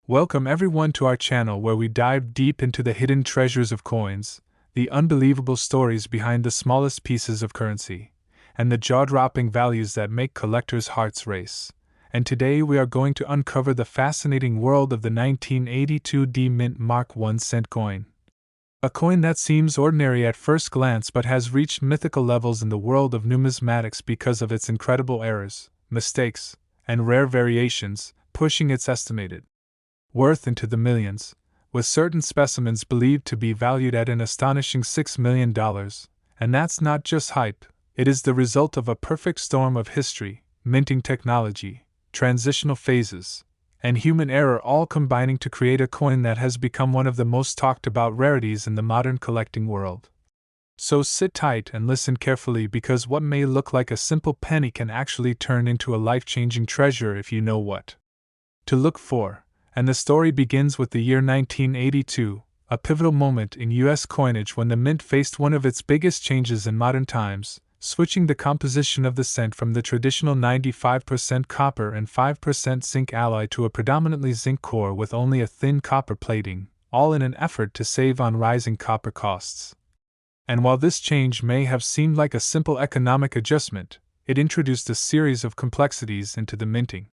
Welcome everyone to our channel where we dive deep into the hidden treasures of coins, the unbelievable stories behind the smallest pieces of currency, and the jaw-dropping values that make collectors' hearts race. And today we are going to uncover the fascinating world of the 1982 D Mint Mark 1 cent coin. A coin that seems ordinary at first glance but has reached mythical levels in the world of numismatics because of its incredible errors, mistakes, and rare variations, pushing its estimated worth into the millions, with certain specimens believed to be valued at an astonishing $6 million. And that's not just hype, it is the result of a perfect storm of history, minting technology, transitional phases, and human error all combining to create a coin that has become one of the most talked about rarities in the modern collecting world. So sit tight and listen carefully, because what may look like a simple penny can actually turn into a life-changing treasure if you know what to look for. And the story begins with the year 1982, a pivotal moment in U.S. coinage when the mint faced one of its biggest changes in modern times, switching the composition of the cent from the traditional 95% copper and 5% zinc alloy to a predominantly zinc core with only a thin copper plating, all in an effort to save on rising copper costs. And while this change may have seemed like a simple economic adjustment, it introduced a series of complexities into the minting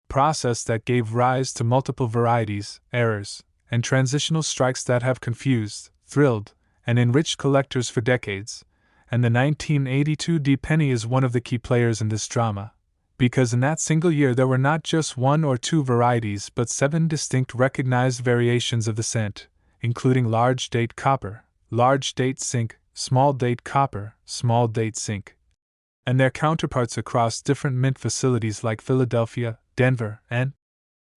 process that gave rise to multiple varieties, errors, and transitional strikes that have confused, thrilled, and enriched collectors for decades. And the 1982 D penny is one of the key players in this drama, because in that single year there were not just one or two varieties but 7 distinct recognized variations of the cent, including large date copper, large date zinc, small date copper, small date zinc, and their counterparts across different mint facilities like Philadelphia, Denver, and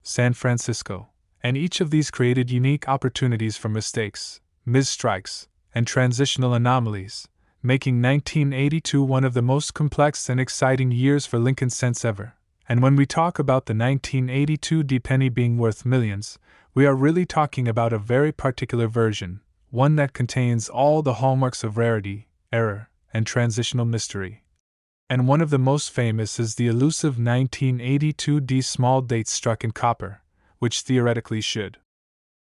San Francisco. And each of these created unique opportunities for mistakes, misstrikes, and transitional anomalies, making 1982 one of the most complex and exciting years for Lincoln cents ever. And when we talk about the 1982 D penny being worth millions, we are really talking about a very particular version, one that contains all the hallmarks of rarity, error, and transitional mystery. And one of the most famous is the elusive 1982 D small date struck in copper, which theoretically should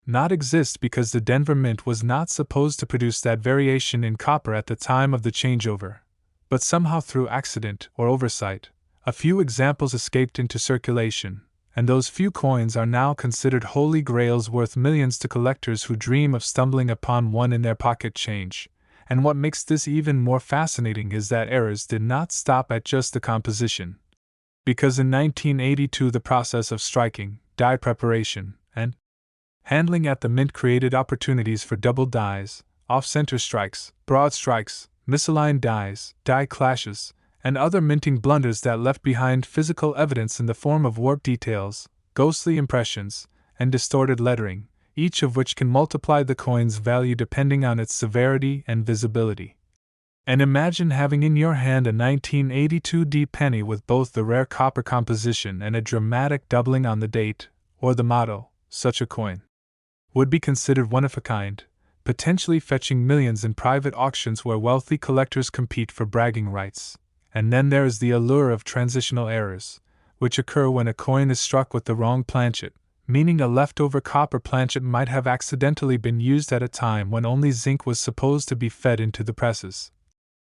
not exist because the Denver Mint was not supposed to produce that variation in copper at the time of the changeover. But somehow, through accident or oversight, a few examples escaped into circulation, and those few coins are now considered holy grails worth millions to collectors who dream of stumbling upon one in their pocket change. And what makes this even more fascinating is that errors did not stop at just the composition. Because in 1982 the process of striking, die preparation, and handling at the mint created opportunities for double dies, off-center strikes, broad strikes, misaligned dies, die clashes, and other minting blunders that left behind physical evidence in the form of warped details, ghostly impressions, and distorted lettering, each of which can multiply the coin's value depending on its severity and visibility. And imagine having in your hand a 1982 D penny with both the rare copper composition and a dramatic doubling on the date, or the motto. Such a coin would be considered one of a kind, potentially fetching millions in private auctions where wealthy collectors compete for bragging rights. And then there is the allure of transitional errors, which occur when a coin is struck with the wrong planchet, meaning a leftover copper planchet might have accidentally been used at a time when only zinc was supposed to be fed into the presses.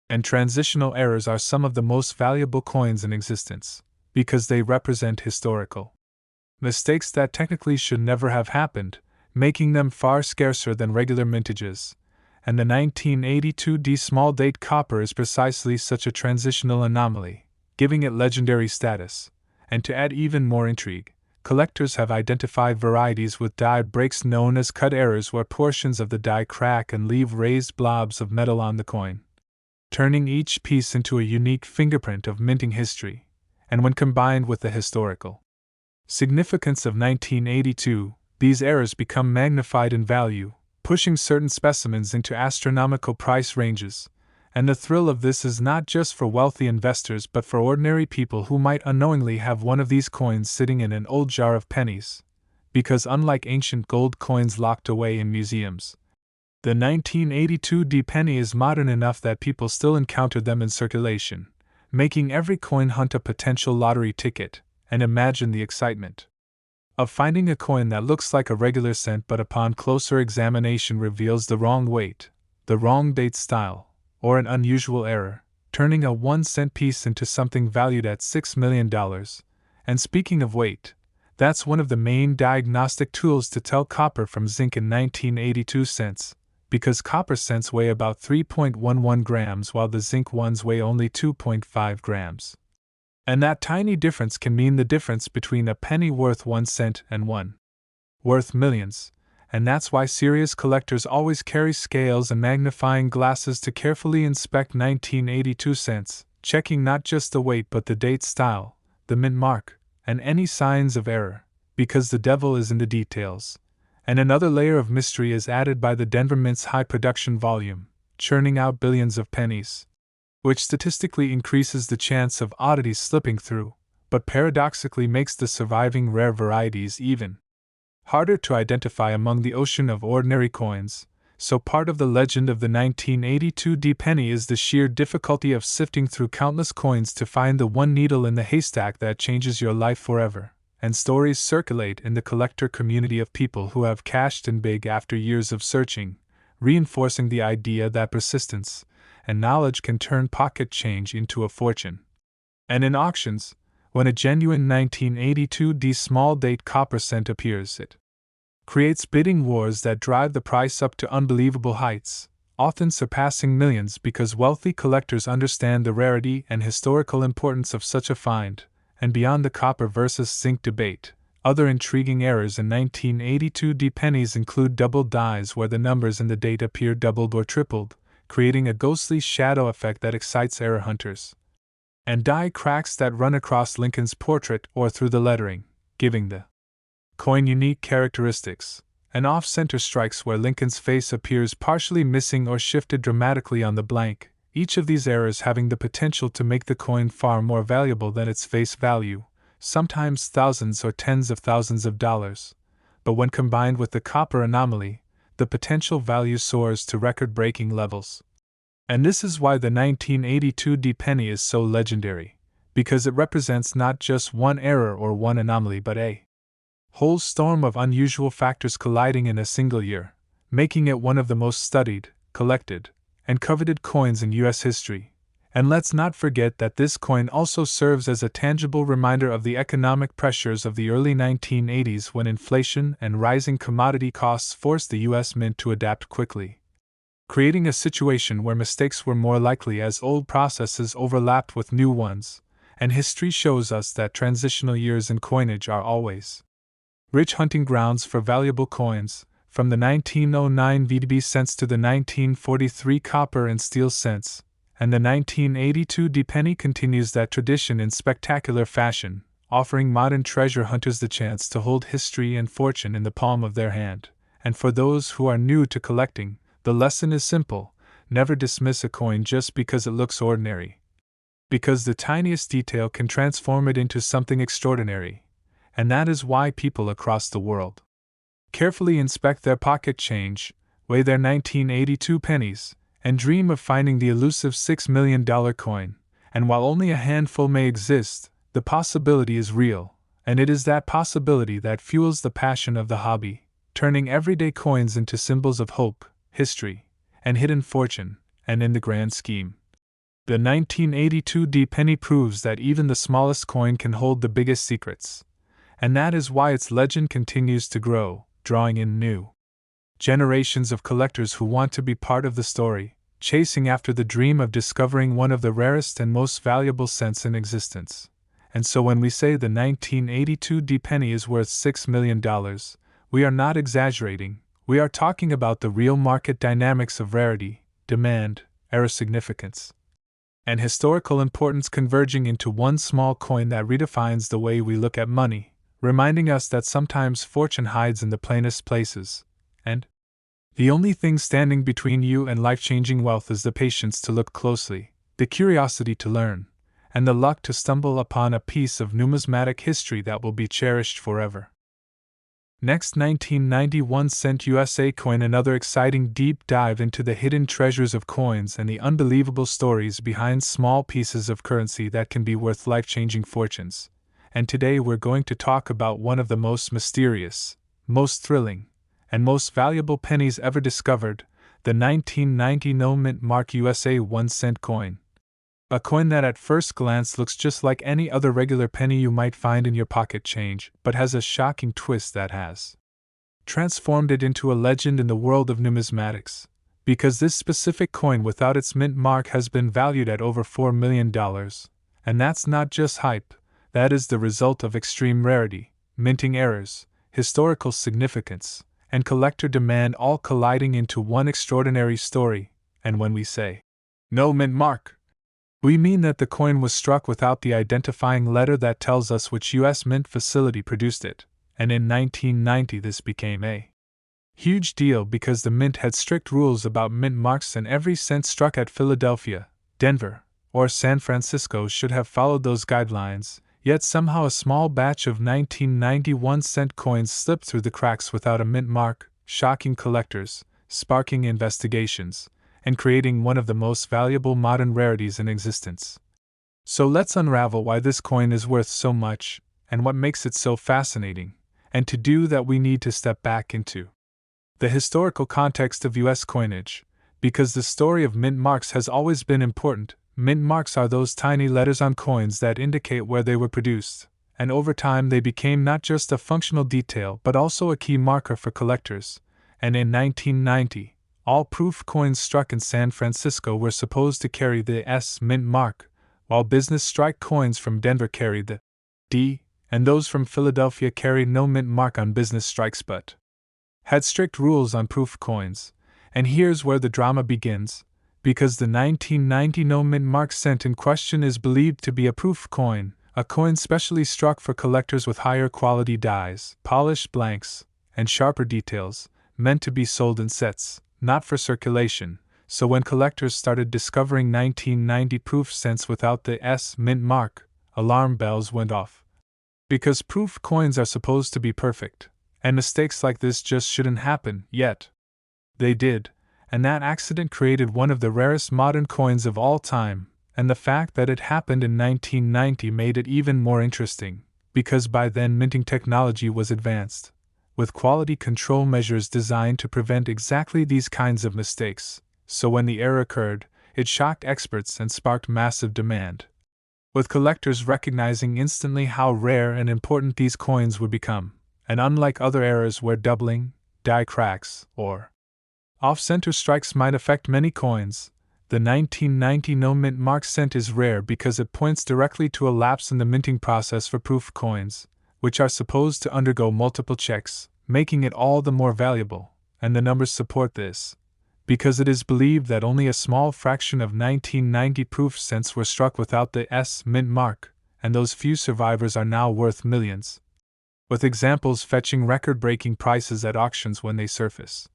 And transitional errors are some of the most valuable coins in existence, because they represent historical mistakes that technically should never have happened, making them far scarcer than regular mintages. And the 1982 D small date copper is precisely such a transitional anomaly, giving it legendary status. And to add even more intrigue, collectors have identified varieties with die breaks known as cut errors, where portions of the die crack and leave raised blobs of metal on the coin, turning each piece into a unique fingerprint of minting history. And when combined with the historical significance of 1982, these errors become magnified in value, pushing certain specimens into astronomical price ranges. And the thrill of this is not just for wealthy investors but for ordinary people who might unknowingly have one of these coins sitting in an old jar of pennies. Because unlike ancient gold coins locked away in museums, the 1982 D penny is modern enough that people still encounter them in circulation, making every coin hunt a potential lottery ticket. And imagine the excitement of finding a coin that looks like a regular cent but upon closer examination reveals the wrong weight, the wrong date style, or an unusual error, turning a 1-cent piece into something valued at $6 million. And speaking of weight, that's one of the main diagnostic tools to tell copper from zinc in 1982 cents, because copper cents weigh about 3.11 grams while the zinc ones weigh only 2.5 grams. And that tiny difference can mean the difference between a penny worth 1 cent and one worth millions, and that's why serious collectors always carry scales and magnifying glasses to carefully inspect 1982 cents, checking not just the weight but the date style, the mint mark, and any signs of error, because the devil is in the details. And another layer of mystery is added by the Denver Mint's high production volume, churning out billions of pennies, which statistically increases the chance of oddities slipping through, but paradoxically makes the surviving rare varieties even harder to identify among the ocean of ordinary coins. So part of the legend of the 1982 D penny is the sheer difficulty of sifting through countless coins to find the one needle in the haystack that changes your life forever. And stories circulate in the collector community of people who have cashed in big after years of searching, reinforcing the idea that persistence and knowledge can turn pocket change into a fortune. And in auctions, when a genuine 1982 D small date copper cent appears, it creates bidding wars that drive the price up to unbelievable heights, often surpassing millions because wealthy collectors understand the rarity and historical importance of such a find. And beyond the copper versus zinc debate, other intriguing errors in 1982 D pennies include double dies where the numbers in the date appear doubled or tripled, creating a ghostly shadow effect that excites error hunters, and die cracks that run across Lincoln's portrait or through the lettering, giving the coin unique characteristics, and off-center strikes where Lincoln's face appears partially missing or shifted dramatically on the blank, each of these errors having the potential to make the coin far more valuable than its face value, sometimes thousands or tens of thousands of dollars. But when combined with the copper anomaly, the potential value soars to record-breaking levels. And this is why the 1982 D penny is so legendary, because it represents not just one error or one anomaly but a whole storm of unusual factors colliding in a single year, making it one of the most studied, collected, and coveted coins in U.S. history. And let's not forget that this coin also serves as a tangible reminder of the economic pressures of the early 1980s when inflation and rising commodity costs forced the U.S. Mint to adapt quickly, creating a situation where mistakes were more likely as old processes overlapped with new ones, and history shows us that transitional years in coinage are always rich hunting grounds for valuable coins. From the 1909 VDB cents to the 1943 copper and steel cents, and the 1982 D penny continues that tradition in spectacular fashion, offering modern treasure hunters the chance to hold history and fortune in the palm of their hand. And for those who are new to collecting, the lesson is simple: never dismiss a coin just because it looks ordinary, because the tiniest detail can transform it into something extraordinary. And that is why people across the world carefully inspect their pocket change, weigh their 1982 pennies, and dream of finding the elusive $6 million coin. And while only a handful may exist, the possibility is real, and it is that possibility that fuels the passion of the hobby, turning everyday coins into symbols of hope, history, and hidden fortune. And in the grand scheme, the 1982 D penny proves that even the smallest coin can hold the biggest secrets. And that is why its legend continues to grow, drawing in new generations of collectors who want to be part of the story, chasing after the dream of discovering one of the rarest and most valuable cents in existence. And so when we say the 1982 D penny is worth $6 million, we are not exaggerating. We are talking about the real market dynamics of rarity, demand, error significance, and historical importance converging into one small coin that redefines the way we look at money, reminding us that sometimes fortune hides in the plainest places, and the only thing standing between you and life-changing wealth is the patience to look closely, the curiosity to learn, and the luck to stumble upon a piece of numismatic history that will be cherished forever. Next, 1991 cent USA coin, another exciting deep dive into the hidden treasures of coins and the unbelievable stories behind small pieces of currency that can be worth life-changing fortunes. and today we're going to talk about one of the most mysterious, most thrilling, and most valuable pennies ever discovered, the 1990 no mint mark USA 1-cent coin. A coin that at first glance looks just like any other regular penny you might find in your pocket change, but has a shocking twist that has transformed it into a legend in the world of numismatics, because this specific coin without its mint mark has been valued at over $4 million. And that's not just hype, that is the result of extreme rarity, minting errors, historical significance, and collector demand all colliding into one extraordinary story. And when we say, no mint mark, we mean that the coin was struck without the identifying letter that tells us which U.S. mint facility produced it, and in 1990 this became a huge deal because the mint had strict rules about mint marks and every cent struck at Philadelphia, Denver, or San Francisco should have followed those guidelines, yet somehow a small batch of 1991-cent coins slipped through the cracks without a mint mark, shocking collectors, sparking investigations, and creating one of the most valuable modern rarities in existence. So let's unravel why this coin is worth so much, and what makes it so fascinating, and to do that we need to step back into the historical context of U.S. coinage, because the story of mint marks has always been important. Mint marks are those tiny letters on coins that indicate where they were produced, and over time they became not just a functional detail but also a key marker for collectors, and in 1990, all proof coins struck in San Francisco were supposed to carry the S mint mark, while business strike coins from Denver carried the D, and those from Philadelphia carried no mint mark on business strikes but had strict rules on proof coins. And here's where the drama begins, because the 1990 no mint mark cent in question is believed to be a proof coin, a coin specially struck for collectors with higher quality dies, polished blanks, and sharper details, meant to be sold in sets, not for circulation. So when collectors started discovering 1990 proof cents without the S mint mark, alarm bells went off. Because proof coins are supposed to be perfect, and mistakes like this just shouldn't happen, yet they did, and that accident created one of the rarest modern coins of all time, and the fact that it happened in 1990 made it even more interesting, because by then minting technology was advanced, with quality control measures designed to prevent exactly these kinds of mistakes. So when the error occurred, it shocked experts and sparked massive demand, with collectors recognizing instantly how rare and important these coins would become. And unlike other errors where doubling, die cracks, or off-center strikes might affect many coins, the 1990 no mint mark cent is rare because it points directly to a lapse in the minting process for proof coins, which are supposed to undergo multiple checks, making it all the more valuable, and the numbers support this, because it is believed that only a small fraction of 1990 proof cents were struck without the S mint mark, and those few survivors are now worth millions, with examples fetching record-breaking prices at auctions when they surface.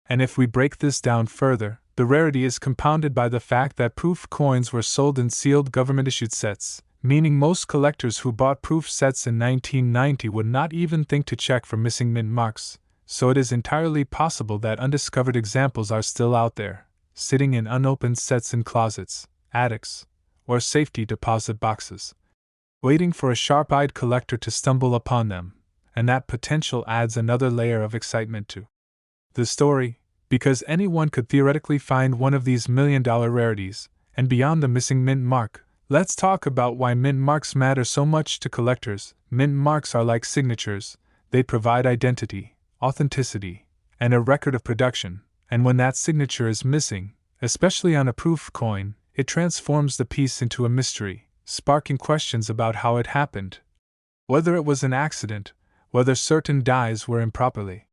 And if we break this down further, the rarity is compounded by the fact that proof coins were sold in sealed government-issued sets, meaning most collectors who bought proof sets in 1990 would not even think to check for missing mint marks, so it is entirely possible that undiscovered examples are still out there, sitting in unopened sets in closets, attics, or safety deposit boxes, waiting for a sharp-eyed collector to stumble upon them, and that potential adds another layer of excitement to the story, because anyone could theoretically find one of these million-dollar rarities. And beyond the missing mint mark, let's talk about why mint marks matter so much to collectors. Mint marks are like signatures, they provide identity, authenticity, and a record of production, and when that signature is missing, especially on a proof coin, it transforms the piece into a mystery, sparking questions about how it happened, whether it was an accident, whether certain dies were improperly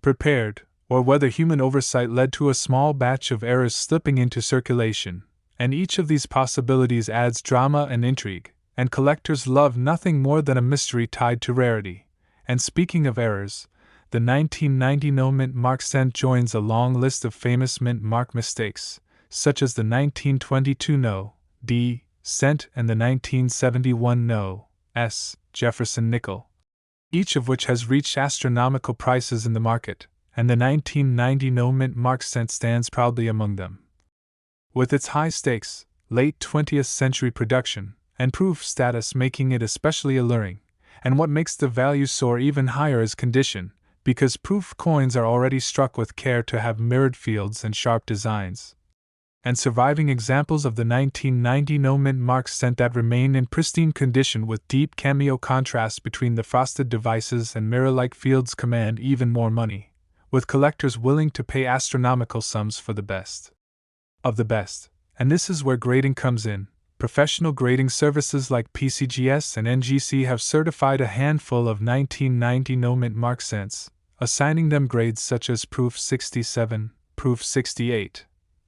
prepared, or whether human oversight led to a small batch of errors slipping into circulation. And each of these possibilities adds drama and intrigue, and collectors love nothing more than a mystery tied to rarity. And speaking of errors, the 1990 no mint mark cent joins a long list of famous mint mark mistakes, such as the 1922 no D cent and the 1971 no S Jefferson nickel, each of which has reached astronomical prices in the market, and the 1990 no mint mark cent stands proudly among them. With its high stakes, late 20th century production, and proof status, making it especially alluring. And what makes the value soar even higher is condition, because proof coins are already struck with care to have mirrored fields and sharp designs. And surviving examples of the 1990 no-mint mark cent that remain in pristine condition with deep cameo contrast between the frosted devices and mirror-like fields command even more money, with collectors willing to pay astronomical sums for the best of the best. And this is where grading comes in. Professional grading services like PCGS and NGC have certified a handful of 1990 no-mint mark cents, assigning them grades such as Proof 67, Proof 68,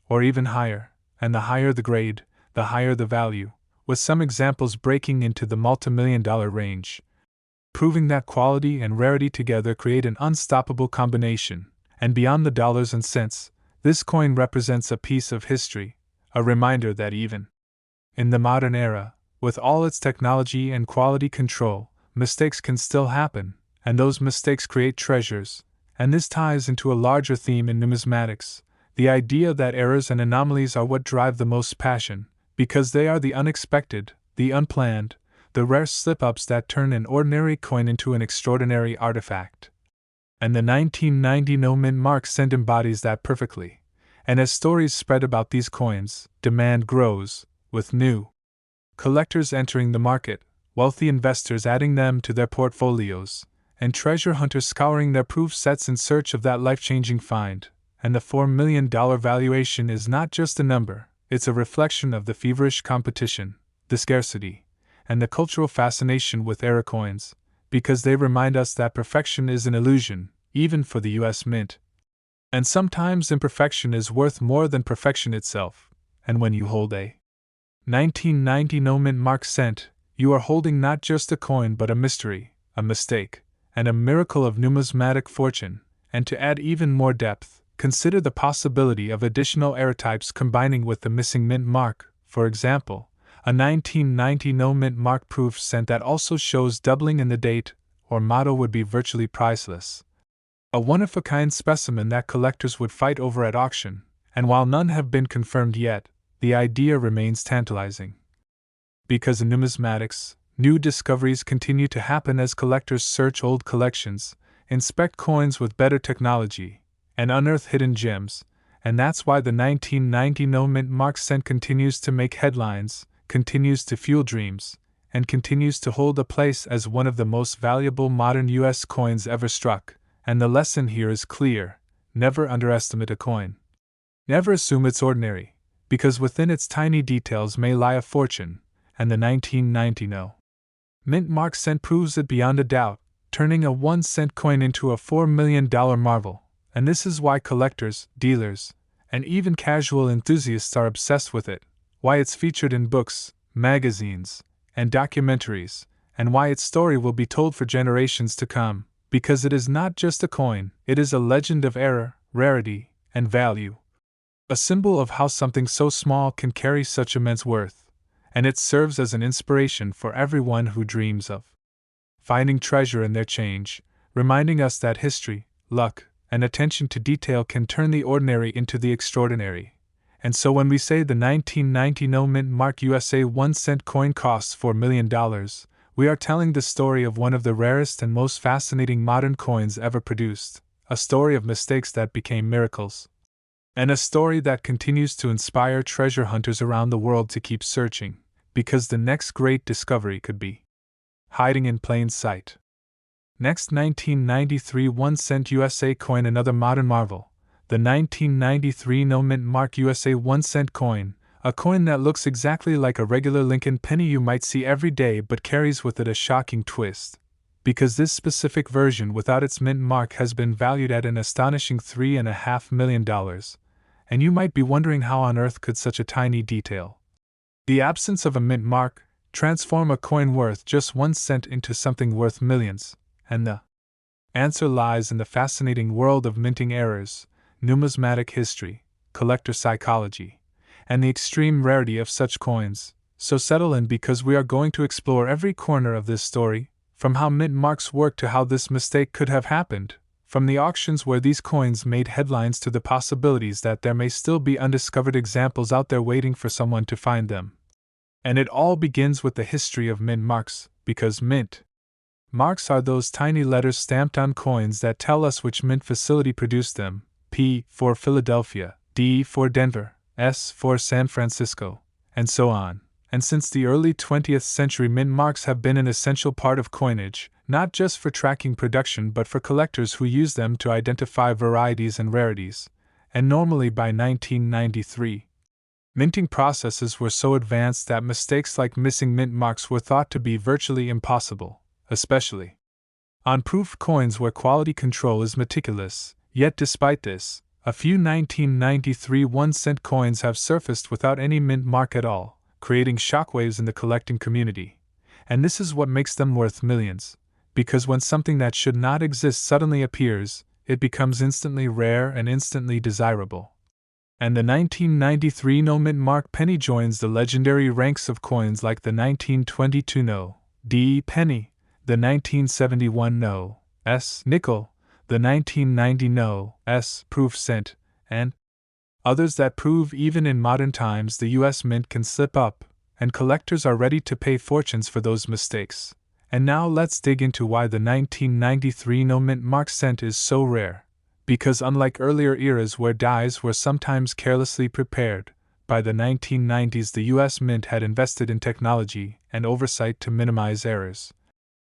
or even higher, and the higher the grade, the higher the value, with some examples breaking into the multi-million-dollar range, proving that quality and rarity together create an unstoppable combination. And beyond the dollars and cents, this coin represents a piece of history, a reminder that even in the modern era, with all its technology and quality control, mistakes can still happen, and those mistakes create treasures. And this ties into a larger theme in numismatics, the idea that errors and anomalies are what drive the most passion, because they are the unexpected, the unplanned, the rare slip-ups that turn an ordinary coin into an extraordinary artifact. And the 1990 no-mint mark cent embodies that perfectly. And as stories spread about these coins, demand grows, with new collectors entering the market, wealthy investors adding them to their portfolios, and treasure hunters scouring their proof sets in search of that life-changing find. And the $4 million valuation is not just a number, it's a reflection of the feverish competition, the scarcity, and the cultural fascination with era coins, because they remind us that perfection is an illusion, even for the US Mint. And sometimes imperfection is worth more than perfection itself. And when you hold a 1990 no-mint mark cent, you are holding not just a coin but a mystery, a mistake, and a miracle of numismatic fortune. And to add even more depth, consider the possibility of additional era types combining with the missing mint mark. For example, a 1990 no-mint mark proof cent that also shows doubling in the date or motto would be virtually priceless. A one-of-a-kind specimen that collectors would fight over at auction, and while none have been confirmed yet, the idea remains tantalizing. Because in numismatics, new discoveries continue to happen as collectors search old collections, inspect coins with better technology, and unearth hidden gems, and that's why the 1990 no-mint mark cent continues to make headlines, continues to fuel dreams, and continues to hold a place as one of the most valuable modern US coins ever struck. And the lesson here is clear: never underestimate a coin. Never assume it's ordinary, because within its tiny details may lie a fortune, and the 1990 no-mint mark cent proves it beyond a doubt, turning a 1-cent coin into a $4 million marvel. And this is why collectors, dealers, and even casual enthusiasts are obsessed with it, why it's featured in books, magazines, and documentaries, and why its story will be told for generations to come, because it is not just a coin, it is a legend of error, rarity, and value. A symbol of how something so small can carry such immense worth, and it serves as an inspiration for everyone who dreams of finding treasure in their change, reminding us that history, luck, and attention to detail can turn the ordinary into the extraordinary. And so when we say the 1990 no-mint mark USA 1-cent coin costs $4 million, we are telling the story of one of the rarest and most fascinating modern coins ever produced, a story of mistakes that became miracles, and a story that continues to inspire treasure hunters around the world to keep searching, because the next great discovery could be hiding in plain sight. Next, 1993 1-cent USA coin, another modern marvel. The 1993 no-mint mark USA 1-cent coin, a coin that looks exactly like a regular Lincoln penny you might see every day but carries with it a shocking twist, because this specific version without its mint mark has been valued at an astonishing $3.5 million, and you might be wondering how on earth could such a tiny detail, the absence of a mint mark, transform a coin worth just 1 cent into something worth millions. And the answer lies in the fascinating world of minting errors, numismatic history, collector psychology, and the extreme rarity of such coins. So settle in, because we are going to explore every corner of this story, from how mint marks work to how this mistake could have happened, from the auctions where these coins made headlines to the possibilities that there may still be undiscovered examples out there waiting for someone to find them. And it all begins with the history of mint marks, because mint marks are those tiny letters stamped on coins that tell us which mint facility produced them: P for Philadelphia, D for Denver, S for San Francisco, and so on. And since the early 20th century, mint marks have been an essential part of coinage, not just for tracking production but for collectors who use them to identify varieties and rarities. And normally by 1993, minting processes were so advanced that mistakes like missing mint marks were thought to be virtually impossible, especially on proof coins where quality control is meticulous. Yet despite this, a few 1993 1-cent coins have surfaced without any mint mark at all, creating shockwaves in the collecting community. And this is what makes them worth millions, because when something that should not exist suddenly appears, it becomes instantly rare and instantly desirable. And the 1993 no mint mark penny joins the legendary ranks of coins like the 1922 no D penny, the 1971 no S nickel, the 1990 no S proof cent, and others that prove even in modern times the US Mint can slip up, and collectors are ready to pay fortunes for those mistakes. And now let's dig into why the 1993 no mint mark cent is so rare. Because unlike earlier eras where dies were sometimes carelessly prepared, by the 1990s the US Mint had invested in technology and oversight to minimize errors.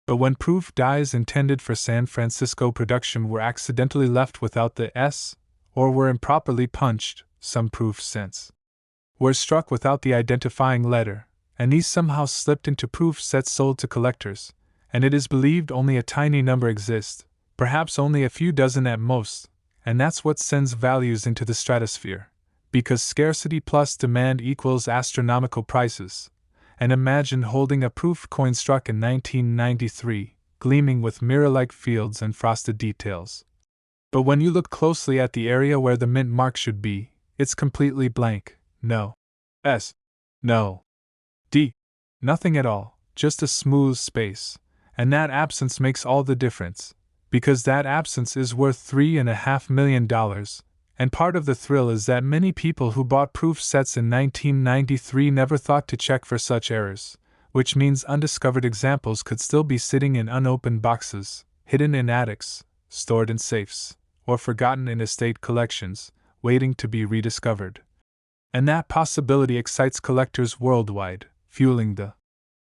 But when proof dies intended for San Francisco production were accidentally left without the S, or were improperly punched, some proof cents were struck without the identifying letter, and these somehow slipped into proof sets sold to collectors, and it is believed only a tiny number exist, perhaps only a few dozen at most, and that's what sends values into the stratosphere, because scarcity plus demand equals astronomical prices. And imagine holding a proof coin struck in 1993, gleaming with mirror-like fields and frosted details. But when you look closely at the area where the mint mark should be, it's completely blank. No S, no D, nothing at all, just a smooth space. And that absence makes all the difference, because that absence is worth $3.5 million. And part of the thrill is that many people who bought proof sets in 1993 never thought to check for such errors, which means undiscovered examples could still be sitting in unopened boxes, hidden in attics, stored in safes, or forgotten in estate collections, waiting to be rediscovered. And that possibility excites collectors worldwide, fueling the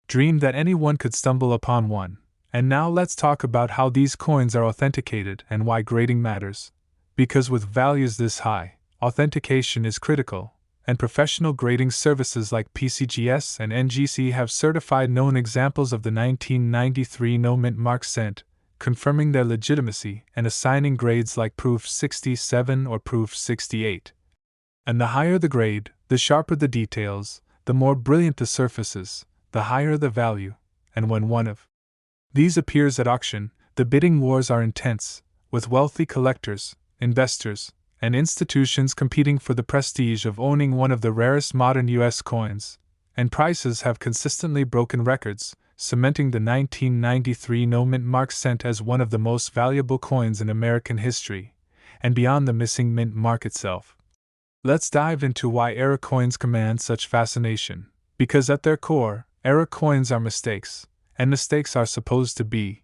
dream that anyone could stumble upon one. And now let's talk about how these coins are authenticated and why grading matters. Because with values this high, authentication is critical, and professional grading services like PCGS and NGC have certified known examples of the 1993 no mint mark cent, confirming their legitimacy and assigning grades like Proof 67 or Proof 68. And the higher the grade, the sharper the details, the more brilliant the surfaces, the higher the value, and when one of these appears at auction, the bidding wars are intense, with wealthy collectors, investors, and institutions competing for the prestige of owning one of the rarest modern U.S. coins, and prices have consistently broken records, cementing the 1993 no mint mark cent as one of the most valuable coins in American history, and beyond the missing mint mark itself. Let's dive into why error coins command such fascination, because at their core, error coins are mistakes, and mistakes are supposed to be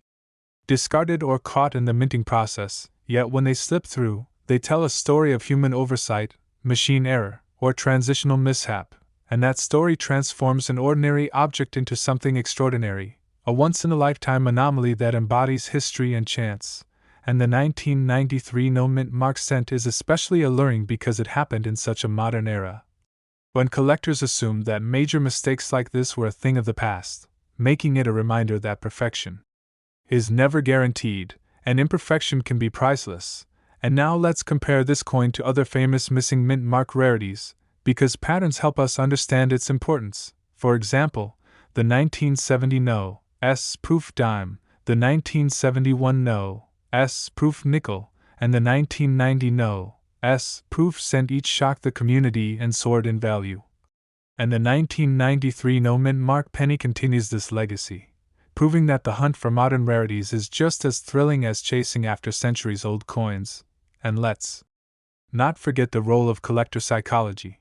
discarded or caught in the minting process. Yet when they slip through, they tell a story of human oversight, machine error, or transitional mishap, and that story transforms an ordinary object into something extraordinary, a once-in-a-lifetime anomaly that embodies history and chance. And the 1993 no mint mark cent is especially alluring because it happened in such a modern era, when collectors assumed that major mistakes like this were a thing of the past, making it a reminder that perfection is never guaranteed, and imperfection can be priceless. And now let's compare this coin to other famous missing mint mark rarities, because patterns help us understand its importance. For example, the 1970 no S proof dime, the 1971 no S proof nickel, and the 1990 no S proof cent each shocked the community and soared in value. And the 1993 no mint mark penny continues this legacy, proving that the hunt for modern rarities is just as thrilling as chasing after centuries-old coins. And let's not forget the role of collector psychology,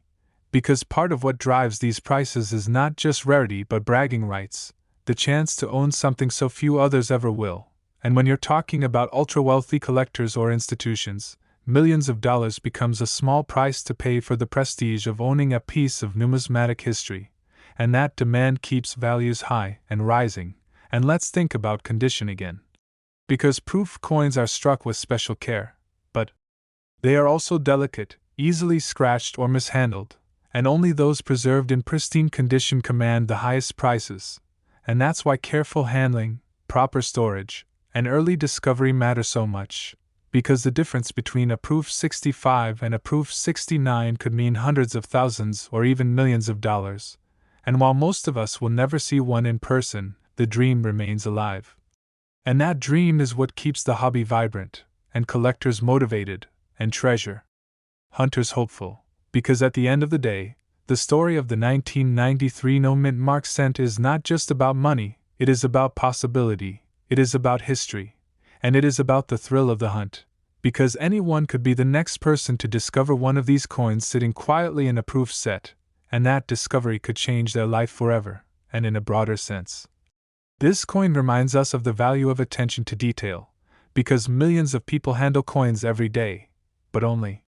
Because part of what drives these prices is not just rarity but bragging rights, the chance to own something so few others ever will. And when you're talking about ultra-wealthy collectors or institutions, millions of dollars becomes a small price to pay for the prestige of owning a piece of numismatic history. And that demand keeps values high and rising. And let's think about condition again. Because proof coins are struck with special care, but they are also delicate, easily scratched or mishandled, and only those preserved in pristine condition command the highest prices. And that's why careful handling, proper storage, and early discovery matter so much. Because the difference between a proof 65 and a proof 69 could mean hundreds of thousands or even millions of dollars. And while most of us will never see one in person, the dream remains alive. And that dream is what keeps the hobby vibrant, and collectors motivated, and treasure hunters hopeful. Because at the end of the day, the story of the 1993 no mint mark cent is not just about money, it is about possibility, it is about history, and it is about the thrill of the hunt. Because anyone could be the next person to discover one of these coins sitting quietly in a proof set, and that discovery could change their life forever, and in a broader sense. This coin reminds us of the value of attention to detail, because millions of people handle coins every day, but only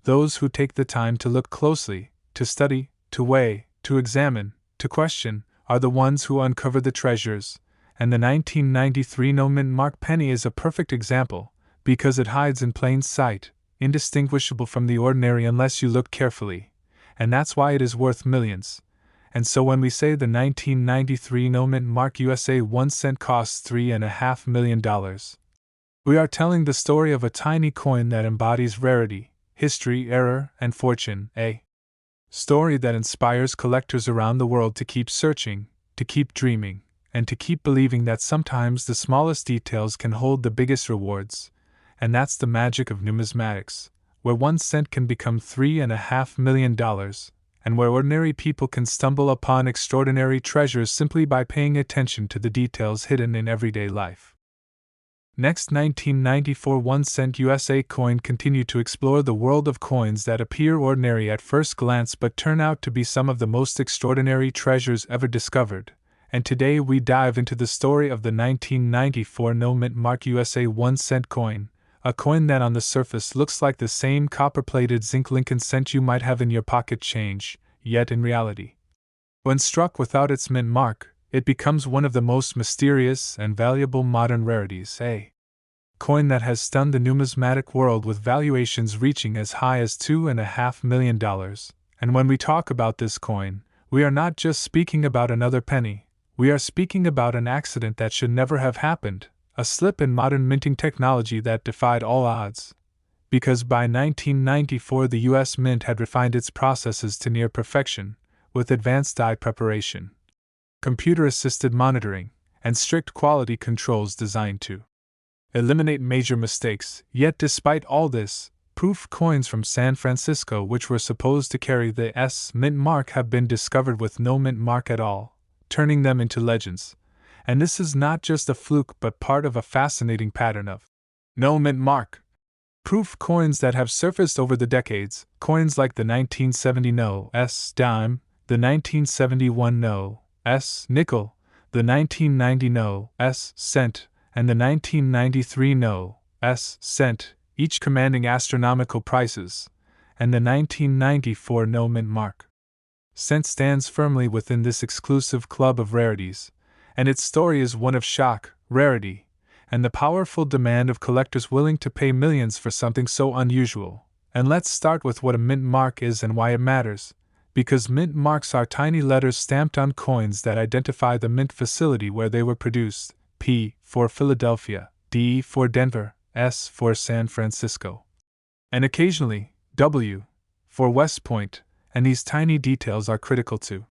those who take the time to look closely, to study, to weigh, to examine, to question, are the ones who uncover the treasures. And the 1993 no mint mark penny is a perfect example, because it hides in plain sight, indistinguishable from the ordinary unless you look carefully, and that's why it is worth millions. And so when we say the 1993 no mint mark USA 1 cent costs $3.5 million, we are telling the story of a tiny coin that embodies rarity, history, error, and fortune, a story that inspires collectors around the world to keep searching, to keep dreaming, and to keep believing that sometimes the smallest details can hold the biggest rewards. And that's the magic of numismatics, where 1 cent can become $3.5 million, and where ordinary people can stumble upon extraordinary treasures simply by paying attention to the details hidden in everyday life. Next, 1994 1 cent USA coin continued to explore the world of coins that appear ordinary at first glance but turn out to be some of the most extraordinary treasures ever discovered. And today we dive into the story of the 1994 no mint mark USA 1 cent coin, a coin that on the surface looks like the same copper-plated zinc Lincoln cent you might have in your pocket change, yet in reality, when struck without its mint mark, it becomes one of the most mysterious and valuable modern rarities, a coin that has stunned the numismatic world with valuations reaching as high as $2.5 million. And when we talk about this coin, we are not just speaking about another penny, we are speaking about an accident that should never have happened, a slip in modern minting technology that defied all odds. Because by 1994 the US Mint had refined its processes to near perfection, with advanced die preparation, computer-assisted monitoring, and strict quality controls designed to eliminate major mistakes. Yet despite all this, proof coins from San Francisco which were supposed to carry the S mint mark have been discovered with no mint mark at all, turning them into legends. And this is not just a fluke but part of a fascinating pattern of no mint mark proof coins that have surfaced over the decades, coins like the 1970 no S dime, the 1971 no S nickel, the 1990 no S cent, and the 1993 no S cent, each commanding astronomical prices, and the 1994 no mint mark cent stands firmly within this exclusive club of rarities, and its story is one of shock, rarity, and the powerful demand of collectors willing to pay millions for something so unusual. And let's start with what a mint mark is and why it matters. Because mint marks are tiny letters stamped on coins that identify the mint facility where they were produced, P for Philadelphia, D for Denver, S for San Francisco, and occasionally, W for West Point, and these tiny details are critical to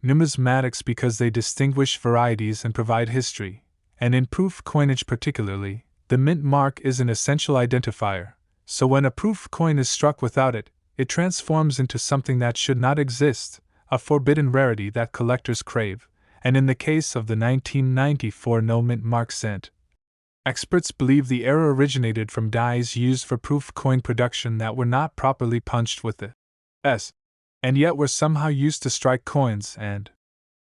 numismatics because they distinguish varieties and provide history. And in proof coinage particularly, the mint mark is an essential identifier, so when a proof coin is struck without it, it transforms into something that should not exist, a forbidden rarity that collectors crave. And in the case of the 1994 no mint mark cent, experts believe the error originated from dies used for proof coin production that were not properly punched with the S and yet were somehow used to strike coins, and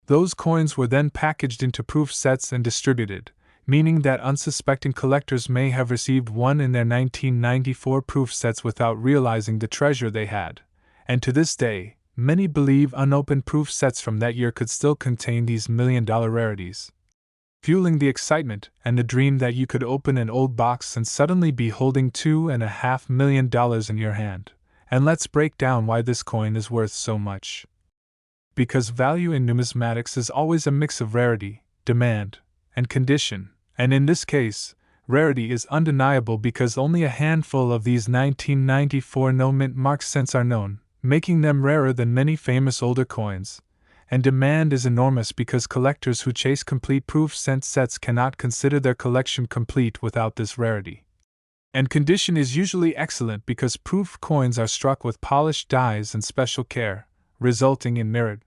those coins were then packaged into proof sets and distributed, meaning that unsuspecting collectors may have received one in their 1994 proof sets without realizing the treasure they had. And to this day, many believe unopened proof sets from that year could still contain these million-dollar rarities, fueling the excitement and the dream that you could open an old box and suddenly be holding $2.5 million in your hand. And let's break down why this coin is worth so much. Because value in numismatics is always a mix of rarity, demand, and condition, and in this case, rarity is undeniable because only a handful of these 1994 no-mint mark cents are known, making them rarer than many famous older coins. And demand is enormous because collectors who chase complete proof cent sets cannot consider their collection complete without this rarity. And condition is usually excellent because proof coins are struck with polished dies and special care, resulting in mirrored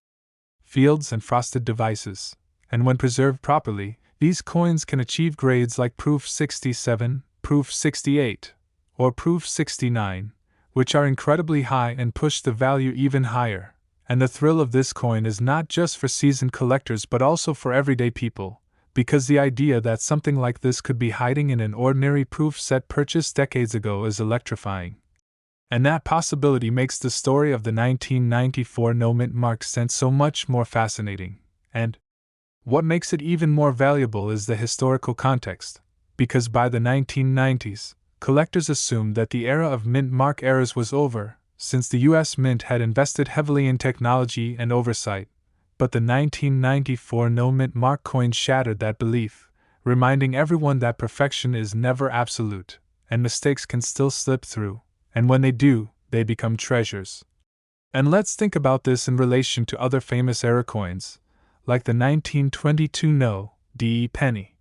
fields and frosted devices. And when preserved properly, these coins can achieve grades like proof 67, proof 68, or proof 69, which are incredibly high and push the value even higher. And the thrill of this coin is not just for seasoned collectors but also for everyday people, because the idea that something like this could be hiding in an ordinary proof set purchased decades ago is electrifying. And that possibility makes the story of the 1994 no-mint mark cent so much more fascinating. And what makes it even more valuable is the historical context, because by the 1990s, collectors assumed that the era of mint mark errors was over, since the U.S. Mint had invested heavily in technology and oversight. But the 1994 no-mint mark coin shattered that belief, reminding everyone that perfection is never absolute, and mistakes can still slip through, and when they do, they become treasures. And let's think about this in relation to other famous era coins, like the 1922 no.de penny,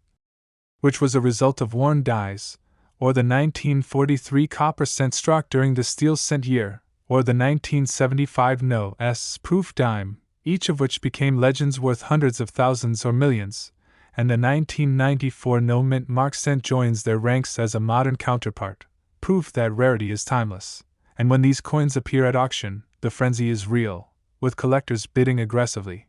which was a result of worn dies, or the 1943 copper cent struck during the steel cent year, or the 1975 no.s proof dime, each of which became legends worth hundreds of thousands or millions, and the 1994 no-mint mark cent joins their ranks as a modern counterpart, proof that rarity is timeless. And when these coins appear at auction, the frenzy is real, with collectors bidding aggressively,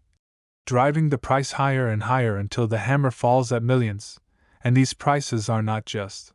driving the price higher and higher until the hammer falls at millions. And these prices are not just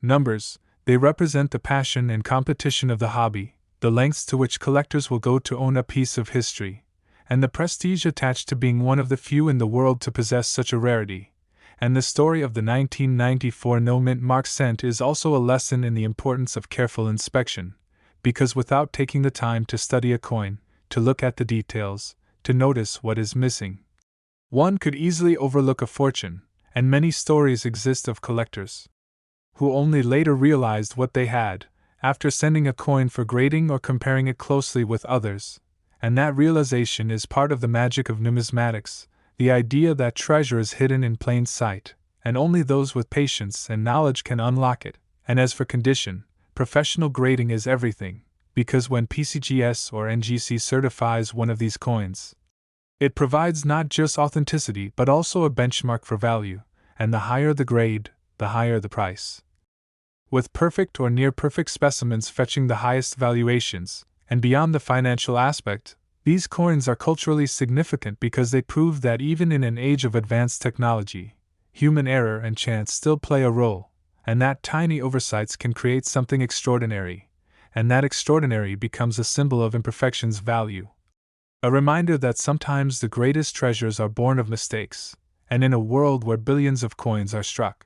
numbers, they represent the passion and competition of the hobby, the lengths to which collectors will go to own a piece of history, and the prestige attached to being one of the few in the world to possess such a rarity. And the story of the 1994 no-mint mark cent is also a lesson in the importance of careful inspection, because without taking the time to study a coin, to look at the details, to notice what is missing, one could easily overlook a fortune. And many stories exist of collectors who only later realized what they had, after sending a coin for grading or comparing it closely with others. And that realization is part of the magic of numismatics, the idea that treasure is hidden in plain sight, and only those with patience and knowledge can unlock it. And as for condition, professional grading is everything, because when PCGS or NGC certifies one of these coins, it provides not just authenticity but also a benchmark for value, and the higher the grade, the higher the price. With perfect or near-perfect specimens fetching the highest valuations, and beyond the financial aspect, these coins are culturally significant because they prove that even in an age of advanced technology, human error and chance still play a role, and that tiny oversights can create something extraordinary, and that extraordinary becomes a symbol of imperfection's value. A reminder that sometimes the greatest treasures are born of mistakes, and in a world where billions of coins are struck,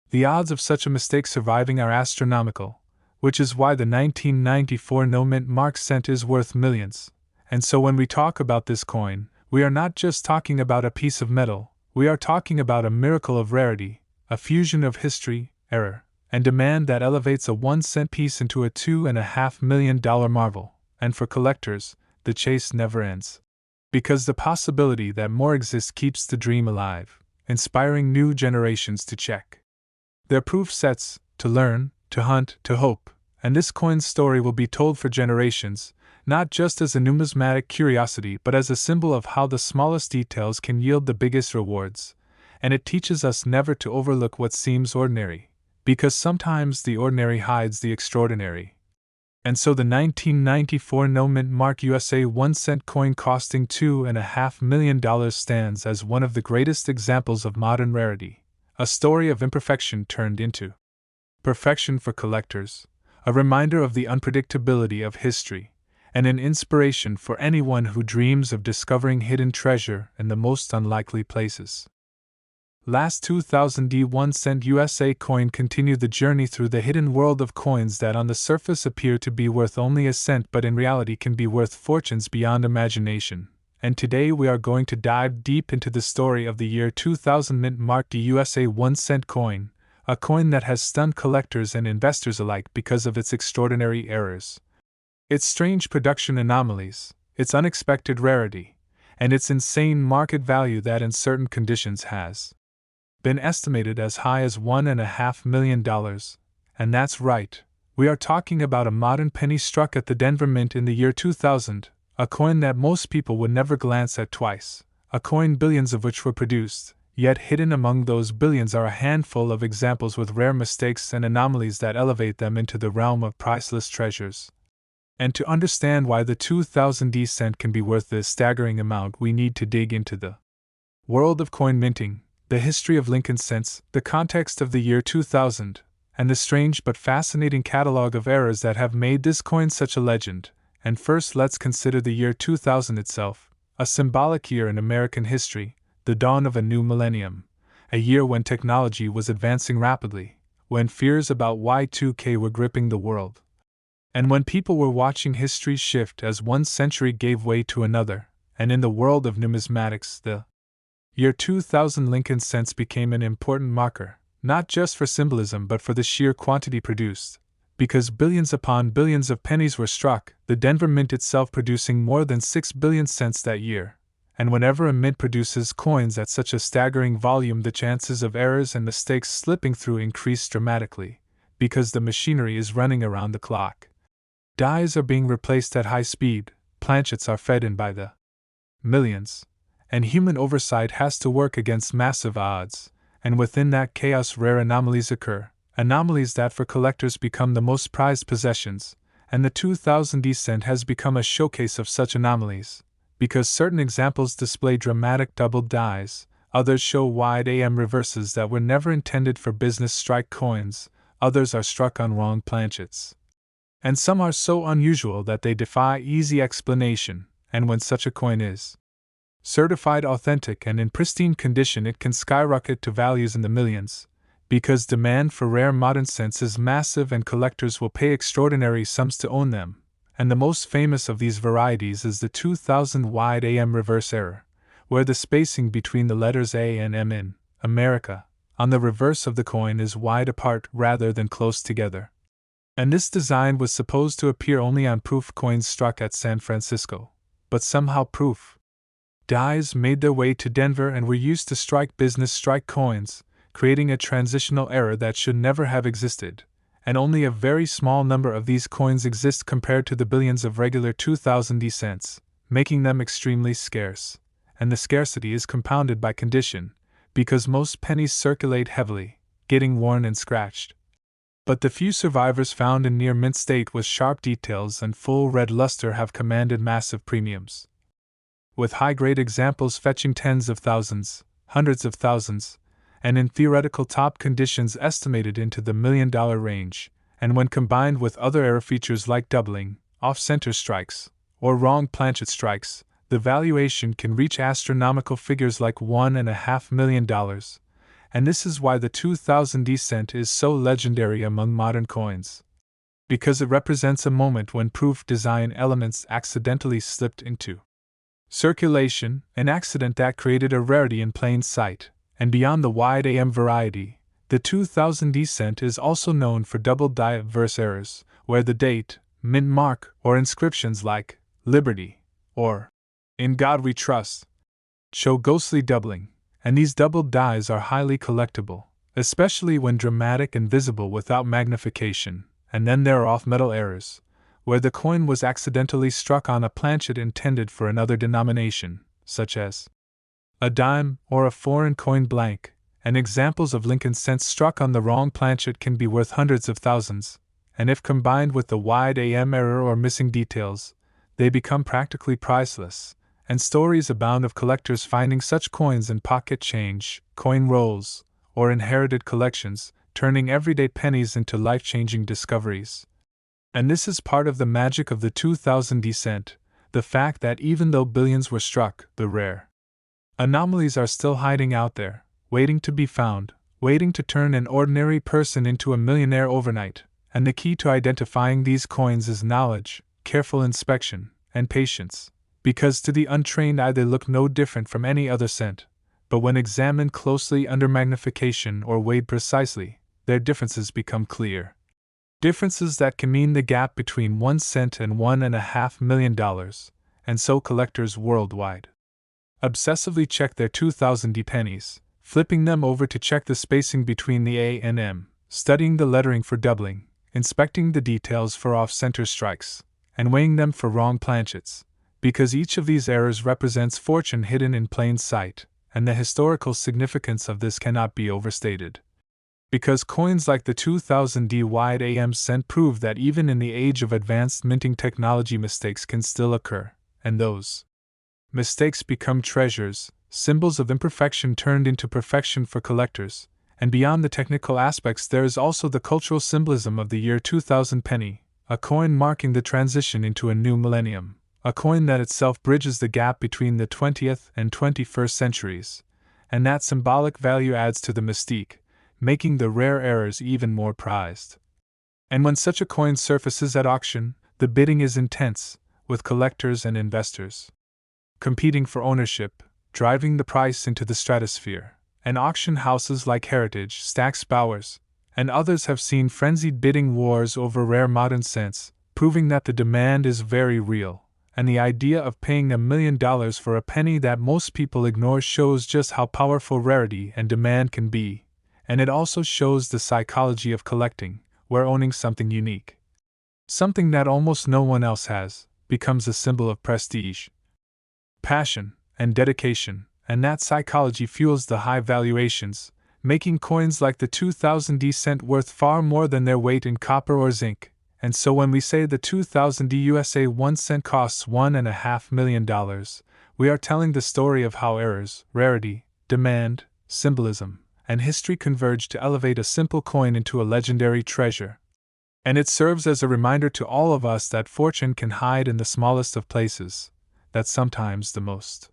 the odds of such a mistake surviving are astronomical, which is why the 1994 no-mint mark cent is worth millions. And so when we talk about this coin, we are not just talking about a piece of metal, we are talking about a miracle of rarity, a fusion of history, error, and demand that elevates a 1-cent piece into a $2.5 million marvel. And for collectors, the chase never ends, because the possibility that more exists keeps the dream alive, inspiring new generations to check their proof sets, to learn, to hunt, to hope. And this coin's story will be told for generations, not just as a numismatic curiosity but as a symbol of how the smallest details can yield the biggest rewards. And it teaches us never to overlook what seems ordinary, because sometimes the ordinary hides the extraordinary. And so the 1994 no-mint mark USA 1-cent coin costing $2.5 million stands as one of the greatest examples of modern rarity, a story of imperfection turned into perfection for collectors, a reminder of the unpredictability of history, and an inspiration for anyone who dreams of discovering hidden treasure in the most unlikely places. Last 2000 1-cent USA coin continued the journey through the hidden world of coins that on the surface appear to be worth only a cent but in reality can be worth fortunes beyond imagination. And today we are going to dive deep into the story of the year 2000 mint marked USA 1-cent coin, a coin that has stunned collectors and investors alike because of its extraordinary errors, its strange production anomalies, its unexpected rarity, and its insane market value that in certain conditions has been estimated as high as $1.5 million. And that's right, we are talking about a modern penny struck at the Denver Mint in the year 2000, a coin that most people would never glance at twice, a coin billions of which were produced, yet hidden among those billions are a handful of examples with rare mistakes and anomalies that elevate them into the realm of priceless treasures. And to understand why the 2000 cent can be worth this staggering amount, we need to dig into the world of coin minting, the history of Lincoln cents, the context of the year 2000, and the strange but fascinating catalog of errors that have made this coin such a legend. And first, let's consider the year 2000 itself, a symbolic year in American history, the dawn of a new millennium, a year when technology was advancing rapidly, when fears about Y2K were gripping the world, and when people were watching history shift as one century gave way to another. And in the world of numismatics, the year 2000 Lincoln cents became an important marker, not just for symbolism but for the sheer quantity produced. Because billions upon billions of pennies were struck, the Denver Mint itself producing more than 6 billion cents that year. And whenever a mint produces coins at such a staggering volume, the chances of errors and mistakes slipping through increase dramatically, because the machinery is running around the clock. Dies are being replaced at high speed, planchets are fed in by the millions, and human oversight has to work against massive odds, and within that chaos rare anomalies occur, anomalies that for collectors become the most prized possessions, and the 2000 cent has become a showcase of such anomalies, because certain examples display dramatic doubled dies, others show wide AM reverses that were never intended for business strike coins, others are struck on wrong planchets. And some are so unusual that they defy easy explanation, and when such a coin is certified authentic and in pristine condition, it can skyrocket to values in the millions, because demand for rare modern cents is massive and collectors will pay extraordinary sums to own them. And the most famous of these varieties is the 2000 wide AM reverse error, where the spacing between the letters A and M in America on the reverse of the coin is wide apart rather than close together. And this design was supposed to appear only on proof coins struck at San Francisco, but somehow proof dies made their way to Denver and were used to strike business strike coins, creating a transitional error that should never have existed, and only a very small number of these coins exist compared to the billions of regular 2000 cents, making them extremely scarce. And the scarcity is compounded by condition, because most pennies circulate heavily, getting worn and scratched. But the few survivors found in near mint state with sharp details and full red luster have commanded massive premiums, with high-grade examples fetching tens of thousands, hundreds of thousands, and in theoretical top conditions estimated into the $1 million range. And when combined with other error features like doubling, off-center strikes, or wrong planchet strikes, the valuation can reach astronomical figures like $1.5 million. And this is why the 2000 cent is so legendary among modern coins, because it represents a moment when proof design elements accidentally slipped into circulation, an accident that created a rarity in plain sight. And beyond the wide AM variety, the 2000 cent is also known for double die verse errors, where the date, mint mark, or inscriptions like Liberty or In God We Trust show ghostly doubling, and these doubled dies are highly collectible, especially when dramatic and visible without magnification. And then there are off-metal errors, where the coin was accidentally struck on a planchet intended for another denomination, such as a dime or a foreign coin blank, and examples of Lincoln cents struck on the wrong planchet can be worth hundreds of thousands. and if combined with the wide AM error or missing details, they become practically priceless, and stories abound of collectors finding such coins in pocket change, coin rolls, or inherited collections, turning everyday pennies into life-changing discoveries. And this is part of the magic of the 2000 descent, the fact that even though billions were struck, the rare anomalies are still hiding out there, waiting to be found, waiting to turn an ordinary person into a millionaire overnight, and the key to identifying these coins is knowledge, careful inspection, and patience, because to the untrained eye they look no different from any other cent, but when examined closely under magnification or weighed precisely, their differences become clear. Differences that can mean the gap between 1 cent and $1.5 million, and so collectors worldwide obsessively check their 2000 pennies, flipping them over to check the spacing between the A and M, studying the lettering for doubling, inspecting the details for off-center strikes, and weighing them for wrong planchets, because each of these errors represents fortune hidden in plain sight, and the historical significance of this cannot be overstated. Because coins like the 2000 wide AM cent prove that even in the age of advanced minting technology mistakes can still occur, and those mistakes become treasures, symbols of imperfection turned into perfection for collectors, and beyond the technical aspects there is also the cultural symbolism of the year 2000 penny, a coin marking the transition into a new millennium, a coin that itself bridges the gap between the 20th and 21st centuries, and that symbolic value adds to the mystique, making the rare errors even more prized. And when such a coin surfaces at auction, the bidding is intense, with collectors and investors competing for ownership, driving the price into the stratosphere, and auction houses like Heritage, Stack's Bowers, and others have seen frenzied bidding wars over rare modern cents, proving that the demand is very real, and the idea of paying $1 million for a penny that most people ignore shows just how powerful rarity and demand can be, and it also shows the psychology of collecting, where owning something unique, something that almost no one else has, becomes a symbol of prestige, passion, and dedication, and that psychology fuels the high valuations, making coins like the 2000 cent worth far more than their weight in copper or zinc. And so when we say the 2000 USA 1 cent costs $1.5 million, we are telling the story of how errors, rarity, demand, symbolism, and history converge to elevate a simple coin into a legendary treasure. And it serves as a reminder to all of us that fortune can hide in the smallest of places, that sometimes the most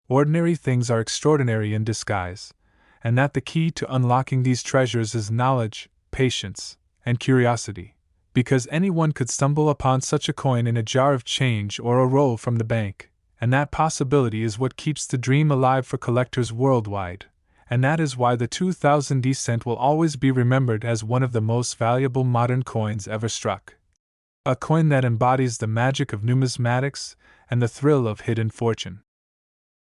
ordinary things are extraordinary in disguise, and that the key to unlocking these treasures is knowledge, patience, and curiosity, because anyone could stumble upon such a coin in a jar of change or a roll from the bank, and that possibility is what keeps the dream alive for collectors worldwide, and that is why the 2000 cent will always be remembered as one of the most valuable modern coins ever struck. A coin that embodies the magic of numismatics and the thrill of hidden fortune.